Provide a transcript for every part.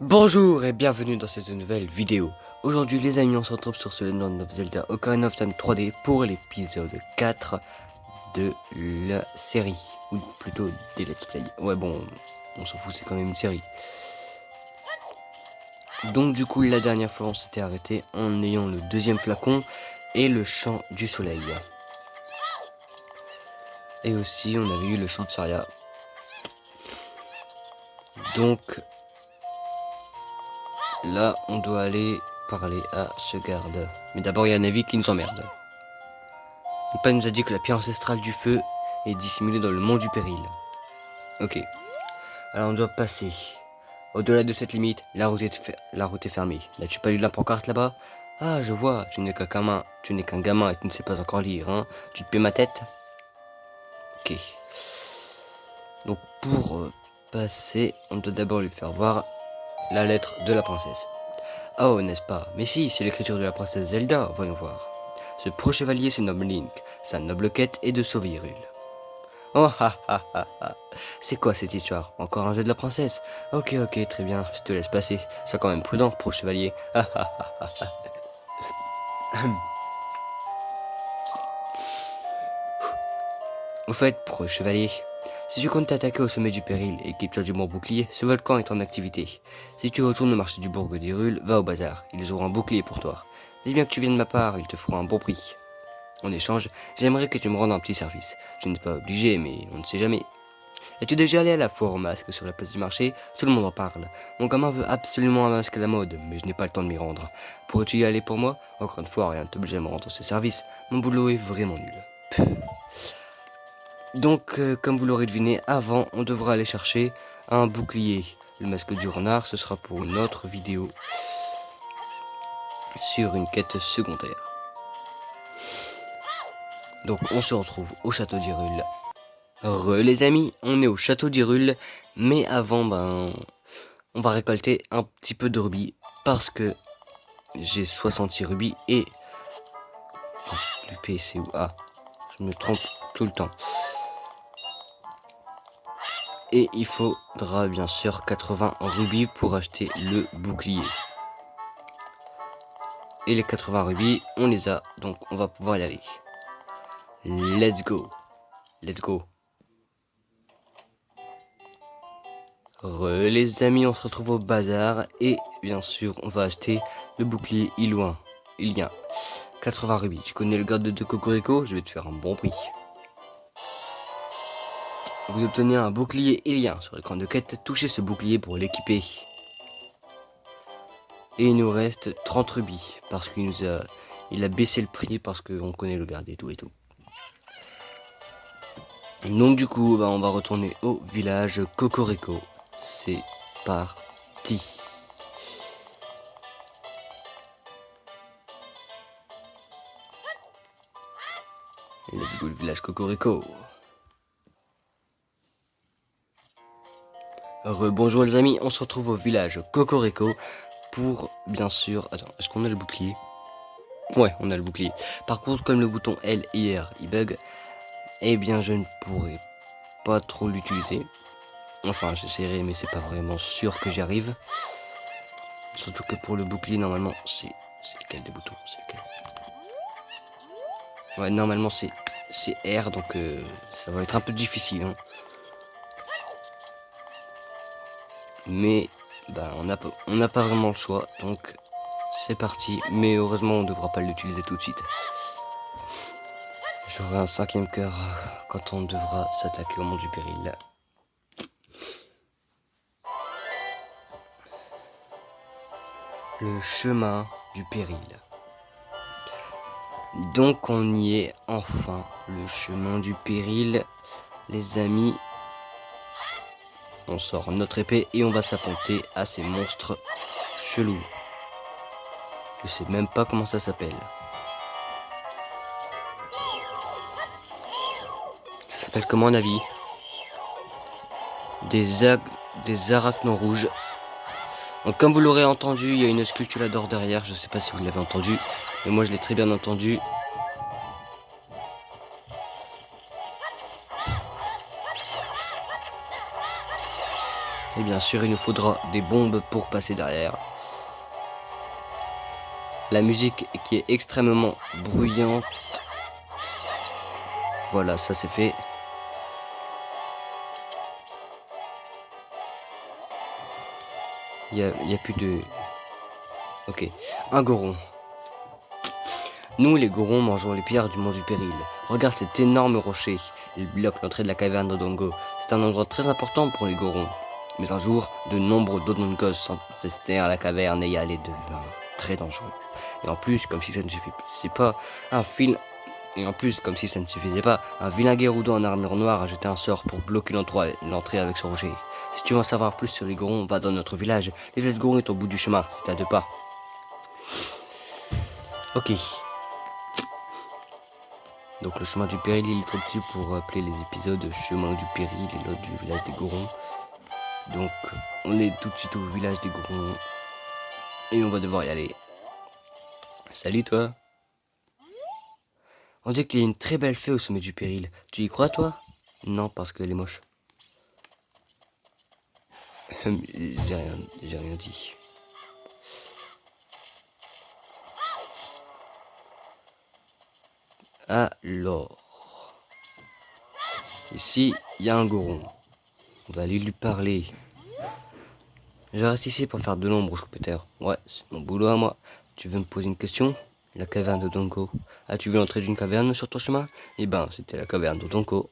Bonjour et bienvenue dans cette nouvelle vidéo. Aujourd'hui les amis, on se retrouve sur ce Legend of Zelda Ocarina of Time 3D pour l'épisode 4 de la série. Ou plutôt des let's play. Ouais bon, on s'en fout, c'est quand même une série. Donc du coup la dernière fois on s'était arrêté en ayant le deuxième flacon et le chant du soleil. Et aussi on avait eu le chant de Saria. Donc là on doit aller parler à ce garde. Mais d'abord il y a Navi qui nous emmerde. Le père nous a dit que la pierre ancestrale du feu est dissimulée dans le mont du péril. Ok. Alors on doit passer. Au-delà de cette limite, la route est fermée. N'as-tu pas lu la pancarte là-bas? Ah, je vois, tu n'es qu'un gamin et tu ne sais pas encore lire, hein. Tu te paies ma tête? Ok. Donc pour passer, on doit d'abord lui faire voir la lettre de la princesse. Oh, n'est-ce pas? Mais si, c'est l'écriture de la princesse Zelda, voyons voir. Ce pro-chevalier se nomme Link. Sa noble quête est de sauver Hyrule. Oh ha ha ha ha. C'est quoi cette histoire? Encore un jeu de la princesse? Ok, très bien, je te laisse passer. Sois quand même prudent, pro-chevalier. Ha ha ha ha ha. Au fait, pro-chevalier, si tu comptes t'attaquer au sommet du péril et équipe-toi du bon bouclier, ce volcan est en activité. Si tu retournes au marché du bourg d'Hyrule, va au bazar, ils auront un bouclier pour toi. Dis bien que tu viens de ma part, ils te feront un bon prix. En échange, j'aimerais que tu me rendes un petit service. Je n'ai pas obligé, mais on ne sait jamais. Es-tu déjà allé à la foire au masque sur la place du marché? Tout le monde en parle. Mon gamin veut absolument un masque à la mode, mais je n'ai pas le temps de m'y rendre. Pourrais-tu y aller pour moi? Encore une fois, rien ne t'oblige à me rendre ce service. Mon boulot est vraiment nul. Donc, comme vous l'aurez deviné, avant, on devra aller chercher un bouclier. Le masque du renard, ce sera pour une autre vidéo sur une quête secondaire. Donc, on se retrouve au château d'Hyrule. Les amis, on est au château d'Hyrule, mais avant, on va récolter un petit peu de rubis, parce que j'ai 66 rubis et... Le P c'est où? Ah, je me trompe tout le temps. Et il faudra bien sûr 80 rubis pour acheter le bouclier. Et les 80 rubis, on les a, donc on va pouvoir y aller. Let's go. Let's go. Les amis, on se retrouve au bazar et bien sûr on va acheter le bouclier Iloin. Il y a 80 rubis. Tu connais le garde de Cocorico? Je vais te faire un bon prix. Vous obtenez un bouclier Élien sur l'écran de quête. Touchez ce bouclier pour l'équiper. Et il nous reste 30 rubis parce il a baissé le prix parce qu'on connaît le garde et tout et tout. Donc du coup, on va retourner au village Cocorico. C'est parti. Et là, du coup, le village Cocorico. Bonjour les amis, on se retrouve au village Cocorico pour, bien sûr... Attends, est-ce qu'on a le bouclier? Ouais, on a le bouclier. Par contre, comme le bouton L et R, il bug, eh bien je ne pourrai pas trop l'utiliser. Enfin, j'essaierai, mais c'est pas vraiment sûr que j'y arrive. Surtout que pour le bouclier, normalement, c'est lequel des boutons? C'est lequel? Ouais, normalement, c'est R, donc ça va être un peu difficile. Hein. Mais, on n'a pas vraiment le choix, donc c'est parti. Mais heureusement, on ne devra pas l'utiliser tout de suite. J'aurai un 5e cœur quand on devra s'attaquer au monde du péril. Le chemin du péril. Donc on y est enfin, le chemin du péril, les amis. On sort notre épée et on va s'affronter à ces monstres chelous. Je sais même pas comment ça s'appelle. Ça s'appelle comment, Navi? Des arachnos rouges. Donc comme vous l'aurez entendu, il y a une sculpturador derrière, je sais pas si vous l'avez entendu, mais moi je l'ai très bien entendu. Et bien sûr, il nous faudra des bombes pour passer derrière. La musique qui est extrêmement bruyante. Voilà, ça c'est fait. Il y a plus de... Ok, un goron. Nous, les gorons, mangeons les pierres du mont du péril. Regarde cet énorme rocher. Il bloque l'entrée de la caverne d'Odongo. C'est un endroit très important pour les gorons. Mais un jour, de nombreux Dodongos s'infestèrent à la caverne et elle devint très dangereux. Et en plus, comme si ça ne suffisait pas, un vilain Gerudo en armure noire a jeté un sort pour bloquer l'entrée avec son rocher. Si tu veux en savoir plus sur les gorons, va dans notre village. Le village de Goron est au bout du chemin, c'est à 2 pas. Ok. Donc le chemin du péril, il est trop petit pour appeler les épisodes chemin du péril et l'autre du village des Gorons. Donc on est tout de suite au village des Gorons. Et on va devoir y aller. Salut toi. On dit qu'il y a une très belle fée au sommet du péril. Tu y crois toi? Non, parce qu'elle est moche. J'ai rien dit. Alors, ici, il y a un Goron. On va aller lui parler. Je reste ici pour faire de l'ombre au Schuppeter. Ouais, c'est mon boulot à moi. Tu veux me poser une question? La caverne de Donko. As-tu vu l'entrée d'une caverne sur ton chemin? Eh ben, c'était la caverne de Donko.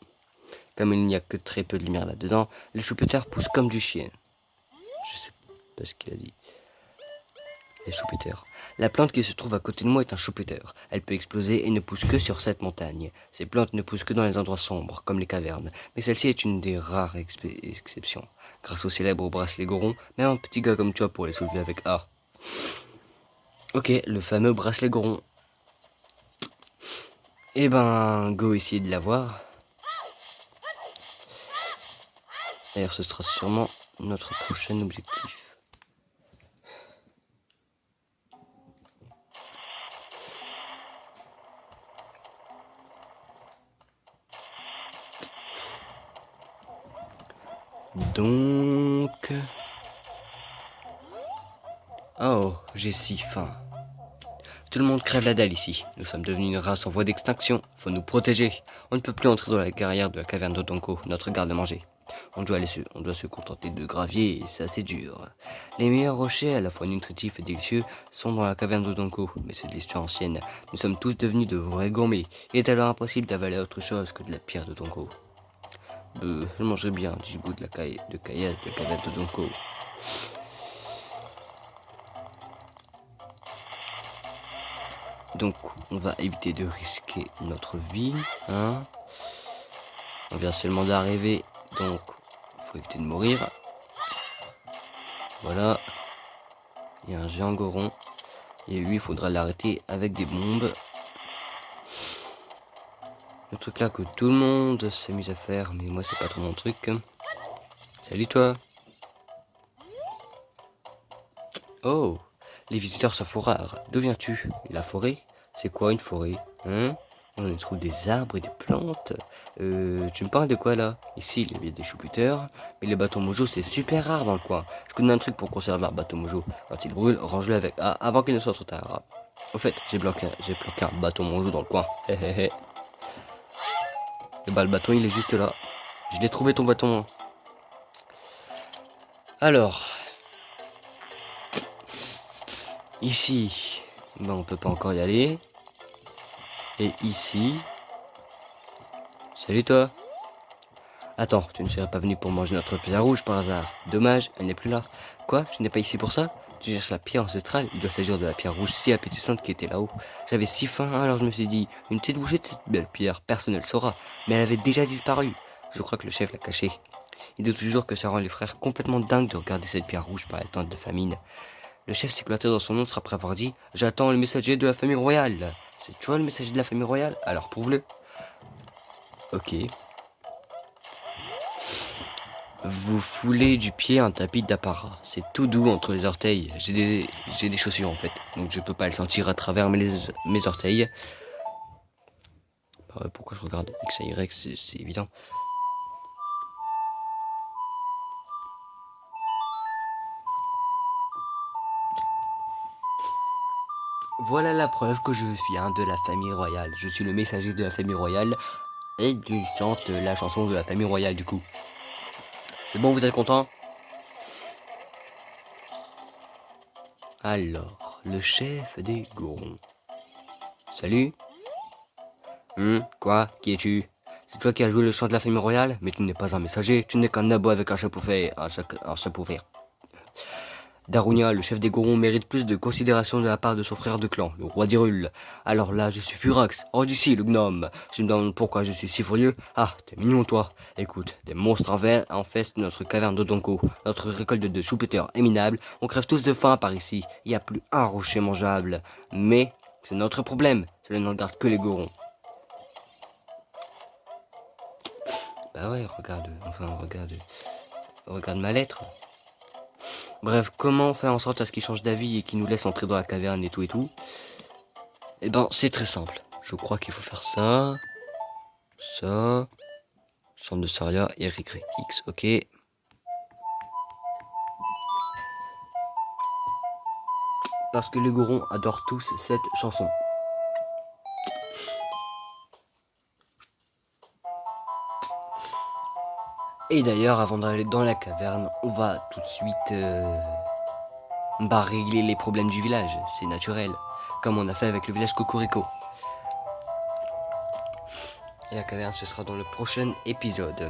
Comme il n'y a que très peu de lumière là-dedans, les Schuppeter poussent comme du chien. Je sais pas ce qu'il a dit. Les Schuppeter. La plante qui se trouve à côté de moi est un Schuppeter. Elle peut exploser et ne pousse que sur cette montagne. Ces plantes ne poussent que dans les endroits sombres, comme les cavernes. Mais celle-ci est une des rares exceptions. Grâce au célèbre bracelet Goron, même un petit gars comme toi pourrait les soulever avec A. Ok, le fameux bracelet Goron. Eh ben, go essayer de l'avoir. D'ailleurs, ce sera sûrement notre prochain objectif. Donc... Oh, j'ai si faim. Tout le monde crève la dalle ici. Nous sommes devenus une race en voie d'extinction. Faut nous protéger. On ne peut plus entrer dans la carrière de la caverne d'Otonko, notre garde-manger. On doit se contenter de gravier et c'est assez dur. Les meilleurs rochers, à la fois nutritifs et délicieux, sont dans la caverne d'Otonko, mais c'est de l'histoire ancienne. Nous sommes tous devenus de vrais gourmets. Il est alors impossible d'avaler autre chose que de la pierre de Tonko. Je mangerais bien du goût de caillasse de la caverne de Tonko. Donc, on va éviter de risquer notre vie, hein. On vient seulement d'arriver, donc il faut éviter de mourir. Voilà. Il y a un géant Goron. Et lui, il faudra l'arrêter avec des bombes. Le truc là que tout le monde s'amuse à faire, mais moi c'est pas trop mon truc. Salut toi. Oh, les visiteurs sont fort rares. D'où viens-tu? La forêt? C'est quoi une forêt? Hein? On y trouve des arbres et des plantes. Tu me parles de quoi là? Ici, il y a des choux-poteurs, mais les bâtons mojo c'est super rare dans le coin. Je connais un truc pour conserver un bâton mojo. Quand il brûle, range-le avec A avant qu'il ne soit trop tard. Au fait, j'ai planqué un bâton mojo dans le coin. Et bah le bâton il est juste là. Je l'ai trouvé ton bâton. Alors, ici, ben on peut pas encore y aller. Et ici, salut toi. Attends, tu ne serais pas venu pour manger notre pierre rouge par hasard? Dommage, elle n'est plus là. Quoi? Tu n'es pas ici pour ça? Tu cherches la pierre ancestrale? Il doit s'agir de la pierre rouge si appétissante qui était là-haut. J'avais si faim, alors je me suis dit, une petite bouchée de cette belle pierre, personne ne le saura. Mais elle avait déjà disparu. Je crois que le chef l'a cachée. Il dit toujours que ça rend les frères complètement dingues de regarder cette pierre rouge par les temps de famine. Le chef s'est cloîtré dans son montre après avoir dit « J'attends le messager de la famille royale ». C'est toi le messager de la famille royale? Alors prouve-le. Ok. Vous foulez du pied un tapis d'apparat. C'est tout doux entre les orteils. J'ai des chaussures en fait, donc je peux pas le sentir à travers mes orteils. Pourquoi je regarde X, Y, c'est évident. Voilà la preuve que je viens de la famille royale. Je suis le messager de la famille royale et que je chante la chanson de la famille royale du coup. C'est bon, vous êtes content? Alors, le chef des Gorons. Salut. Quoi? Qui es-tu? C'est toi qui as joué le chant de la famille royale? Mais tu n'es pas un messager, tu n'es qu'un abo avec un chapeau fait, un chapeau vert. Darunia, le chef des Gorons, mérite plus de considération de la part de son frère de clan, le roi d'Hyrule. Alors là, je suis Furax, hors d'ici, le gnome. Tu me demandes pourquoi je suis si furieux? Ah, t'es mignon toi. Écoute, des monstres infestent notre caverne d'Odonko, notre récolte de choux-péteurs est minable, on crève tous de faim par ici, il n'y a plus un rocher mangeable. Mais, c'est notre problème, cela n'en garde que les Gorons. Bah ouais, regarde ma lettre. Bref, comment faire en sorte à ce qu'il change d'avis et qu'il nous laisse entrer dans la caverne et tout? Eh ben, c'est très simple. Je crois qu'il faut faire ça, centre de Saria et Recré X, ok. Parce que les Gorons adorent tous cette chanson. Et d'ailleurs, avant d'aller dans la caverne, on va tout de suite régler les problèmes du village. C'est naturel, comme on a fait avec le village Cocorico. Et la caverne, ce sera dans le prochain épisode.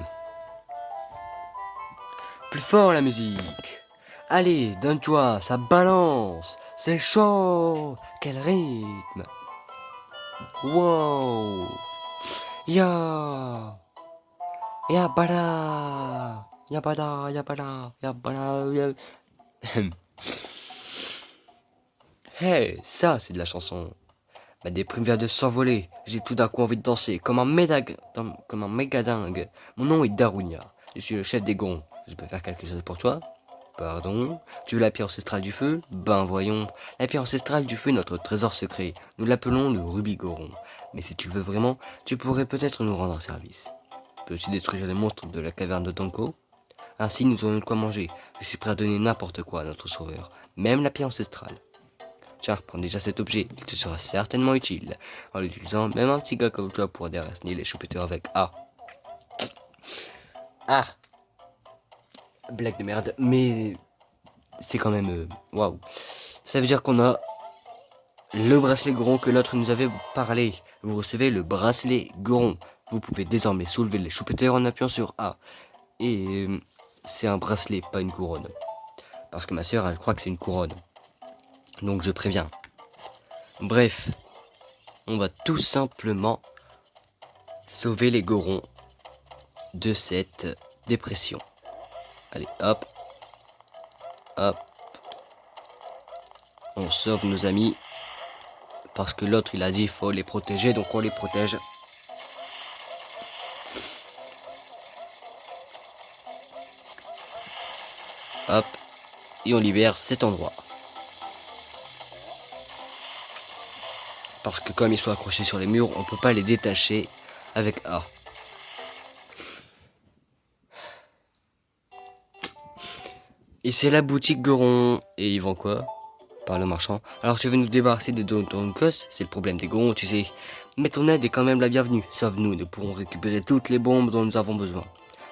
Plus fort la musique! Allez, donne-toi, ça balance! C'est chaud! Quel rythme! Wow! Ya! Yabada! Yabada, yabada, yabada, yabada. Hey, ça c'est de la chanson. Ma déprime vient de s'envoler. J'ai tout d'un coup envie de danser, comme un méga dingue. Mon nom est Darunia. Je suis le chef des Gorons. Je peux faire quelque chose pour toi? Pardon? Tu veux la pierre ancestrale du feu? Ben voyons. La pierre ancestrale du feu est notre trésor secret. Nous l'appelons le rubis Goron. Mais si tu le veux vraiment, tu pourrais peut-être nous rendre un service. Peux-tu détruire les monstres de la caverne de Donko? Ainsi nous aurons de quoi manger. Je suis prêt à donner n'importe quoi à notre sauveur. Même la pierre ancestrale. Tiens, prends déjà cet objet, il te sera certainement utile. En l'utilisant, même un petit gars comme toi pourra déraciner les choux-péteurs avec A. Ah! Blague de merde, mais c'est quand même... Waouh! Ça veut dire qu'on a le bracelet Goron que l'autre nous avait parlé. Vous recevez le bracelet Goron. Vous pouvez désormais soulever les choux-péteurs en appuyant sur A. Et c'est un bracelet, pas une couronne. Parce que ma soeur, elle croit que c'est une couronne. Donc je préviens. Bref, on va tout simplement sauver les Gorons de cette dépression. Allez, hop. Hop. On sauve nos amis. Parce que l'autre, il a dit qu'il faut les protéger, donc on les protège. Hop. Et on libère cet endroit. Parce que comme ils sont accrochés sur les murs, on peut pas les détacher avec A. Et c'est la boutique Goron. Et ils vendent quoi? Par le marchand. Alors tu veux nous débarrasser des Donkos? C'est le problème des Gorons, tu sais. Mais ton aide est quand même la bienvenue. Sauve-nous, nous pourrons récupérer toutes les bombes dont nous avons besoin.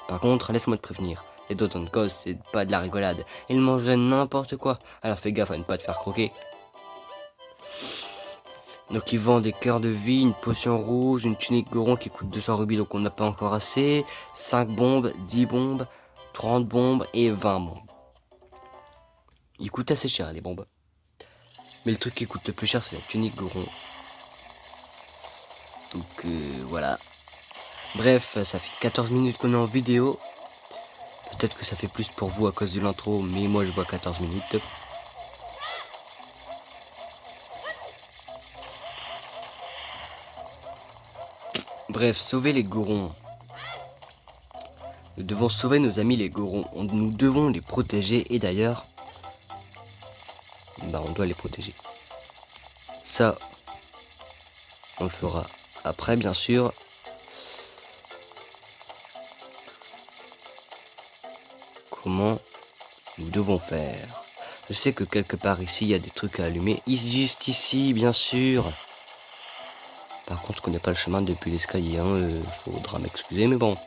Par contre, laisse-moi te prévenir. Les Donkos, c'est pas de la rigolade. Ils mangeraient n'importe quoi. Alors fais gaffe à ne pas te faire croquer. Donc ils vendent des cœurs de vie, une potion rouge, une tunique Goron qui coûte 200 rubis, donc on n'a pas encore assez. 5 bombes, 10 bombes, 30 bombes et 20 bombes. Ils coûtent assez cher les bombes. Mais le truc qui coûte le plus cher, c'est la tunique Goron. Donc voilà. Bref, ça fait 14 minutes qu'on est en vidéo. Peut-être que ça fait plus pour vous à cause de l'intro, mais moi je vois 14 minutes. Bref, sauver les Gorons. Nous devons sauver nos amis les Gorons. Nous devons les protéger et d'ailleurs, on doit les protéger. Ça, on le fera après bien sûr. Comment nous devons faire? Je sais que quelque part ici, il y a des trucs à allumer. Juste ici, bien sûr. Par contre, je connais pas le chemin depuis l'escalier. Hein. Faudra m'excuser, mais bon.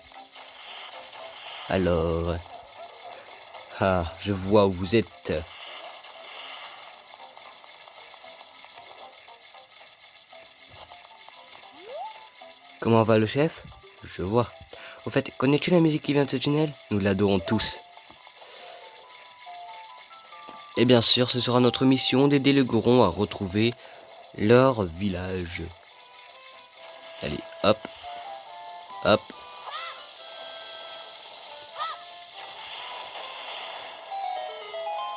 Alors... Ah, je vois où vous êtes. Comment va le chef? Je vois. Au fait, connais-tu la musique qui vient de ce tunnel? Nous l'adorons tous. Et bien sûr, ce sera notre mission d'aider les Gorons à retrouver leur village. Allez, hop, hop.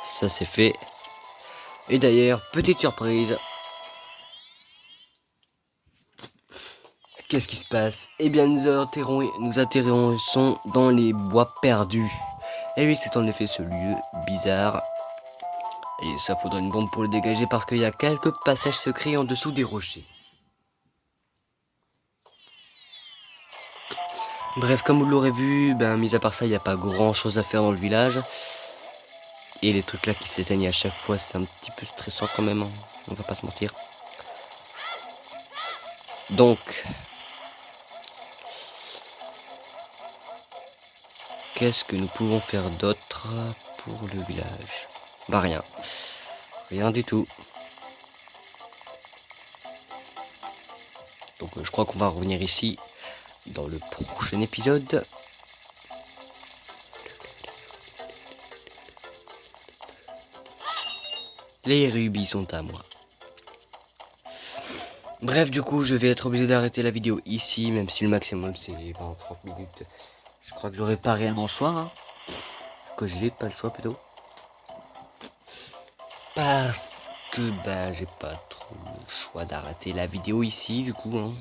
Ça c'est fait. Et d'ailleurs, petite surprise. Qu'est-ce qui se passe? Eh bien, nous atterrissons dans les bois perdus. Et oui, c'est en effet ce lieu bizarre. Et ça faudrait une bombe pour le dégager parce qu'il y a quelques passages secrets en dessous des rochers. Bref, comme vous l'aurez vu, mis à part ça, il n'y a pas grand chose à faire dans le village. Et les trucs là qui s'éteignent à chaque fois, c'est un petit peu stressant quand même, hein. On va pas se mentir. Donc, qu'est-ce que nous pouvons faire d'autre pour le village? Bah rien. Rien du tout. Donc je crois qu'on va revenir ici dans le prochain épisode. Les rubis sont à moi. Bref, du coup, je vais être obligé d'arrêter la vidéo ici, même si le maximum c'est 20-30 minutes. Je crois que j'aurai pas réellement le choix, hein. Que j'ai pas le choix plutôt. Parce que j'ai pas trop le choix d'arrêter la vidéo ici, du coup, hein.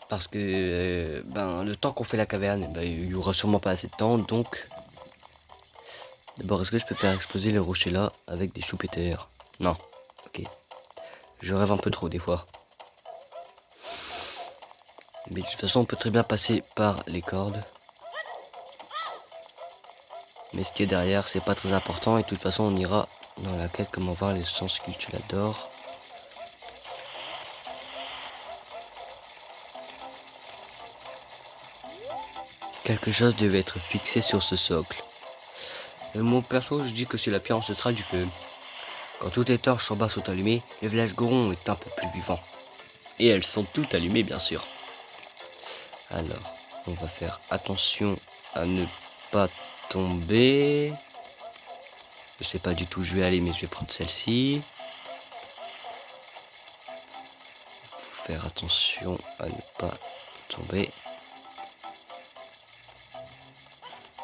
Parce que le temps qu'on fait la caverne, il y aura sûrement pas assez de temps, donc d'abord, est-ce que je peux faire exploser les rochers là avec des choupeteurs? Non. Ok. Je rêve un peu trop des fois. Mais de toute façon, on peut très bien passer par les cordes. Mais ce qui est derrière, c'est pas très important. Et de toute façon, on ira dans la quête comment voir les sens que tu l'adores. Quelque chose devait être fixé sur ce socle. Et mon perso, je dis que c'est la pierre ancestrale du feu. Quand toutes les torches en bas sont allumées, le village Goron est un peu plus vivant. Et elles sont toutes allumées, bien sûr. Alors, on va faire attention à ne pas tomber. Je sais pas du tout où je vais aller, mais je vais prendre celle-ci. Faut faire attention à ne pas tomber.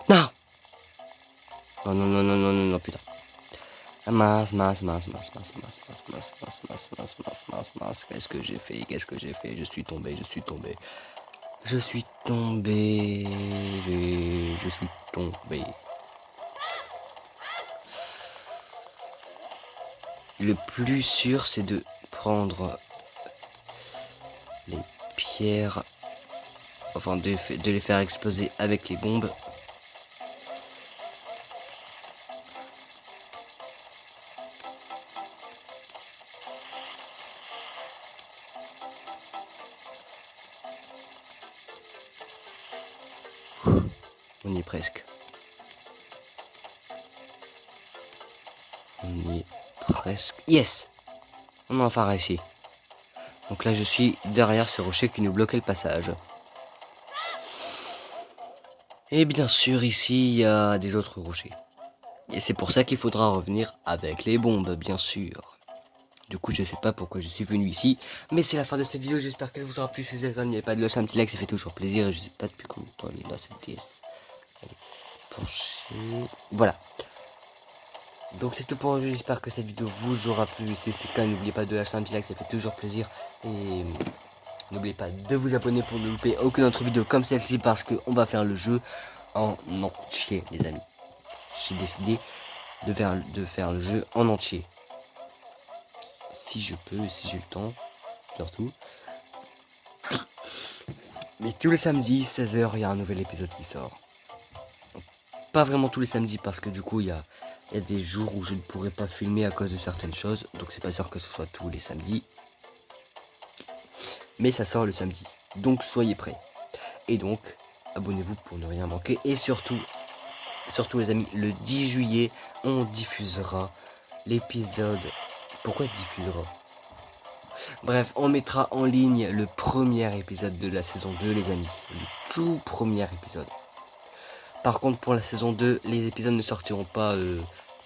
Non! Non, non, non, non, non, non, non, putain. Ah, mince. Qu'est-ce que j'ai fait? Je suis tombé. Je suis tombé. Je suis tombé. Le plus sûr, c'est de prendre les pierres, enfin de les faire exploser avec les bombes. On y est presque. On y est presque. Yes! On a enfin réussi. Donc là, je suis derrière ces rochers qui nous bloquaient le passage. Et bien sûr, ici, il y a des autres rochers. Et c'est pour ça qu'il faudra revenir avec les bombes, bien sûr. Du coup, je sais pas pourquoi je suis venu ici, mais c'est la fin de cette vidéo. J'espère qu'elle vous aura plu. Si vous n'avez pas de lâcher un petit like, ça fait toujours plaisir. Et je sais pas depuis combien de temps il est là, cette DS. Allez, pencher. Voilà. Donc c'est tout pour aujourd'hui. J'espère que cette vidéo vous aura plu. Si c'est le cas, n'oubliez pas de lâcher un petit like, ça fait toujours plaisir. Et n'oubliez pas de vous abonner pour ne louper aucune autre vidéo comme celle-ci, parce qu'on va faire le jeu en entier, les amis. J'ai décidé de faire le jeu en entier. Si je peux, si j'ai le temps, surtout. Mais tous les samedis, 16h, il y a un nouvel épisode qui sort. Pas vraiment tous les samedis parce que du coup il y a des jours où je ne pourrai pas filmer à cause de certaines choses. Donc c'est pas sûr que ce soit tous les samedis. Mais ça sort le samedi. Donc soyez prêts. Et donc abonnez-vous pour ne rien manquer. Et surtout les amis, le 10 juillet on diffusera l'épisode. Pourquoi diffusera? Bref, on mettra en ligne le premier épisode de la saison 2 les amis. Le tout premier épisode. Par contre pour la saison 2, les épisodes ne sortiront pas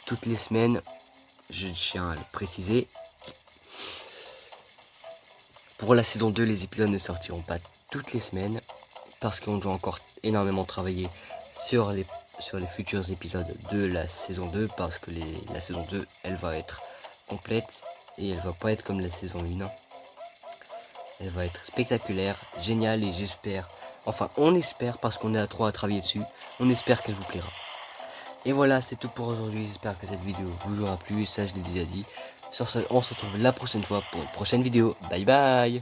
toutes les semaines. Je tiens à le préciser. Pour la saison 2, les épisodes ne sortiront pas toutes les semaines. Parce qu'on doit encore énormément travailler sur les futurs épisodes de la saison 2. Parce que la saison 2, elle va être complète. Et elle va pas être comme la saison 1. Elle va être spectaculaire, géniale et j'espère, enfin on espère parce qu'on est à 3 à travailler dessus, on espère qu'elle vous plaira. Et voilà, c'est tout pour aujourd'hui, j'espère que cette vidéo vous aura plu, ça je l'ai déjà dit. Sur ce, on se retrouve la prochaine fois pour une prochaine vidéo, bye bye.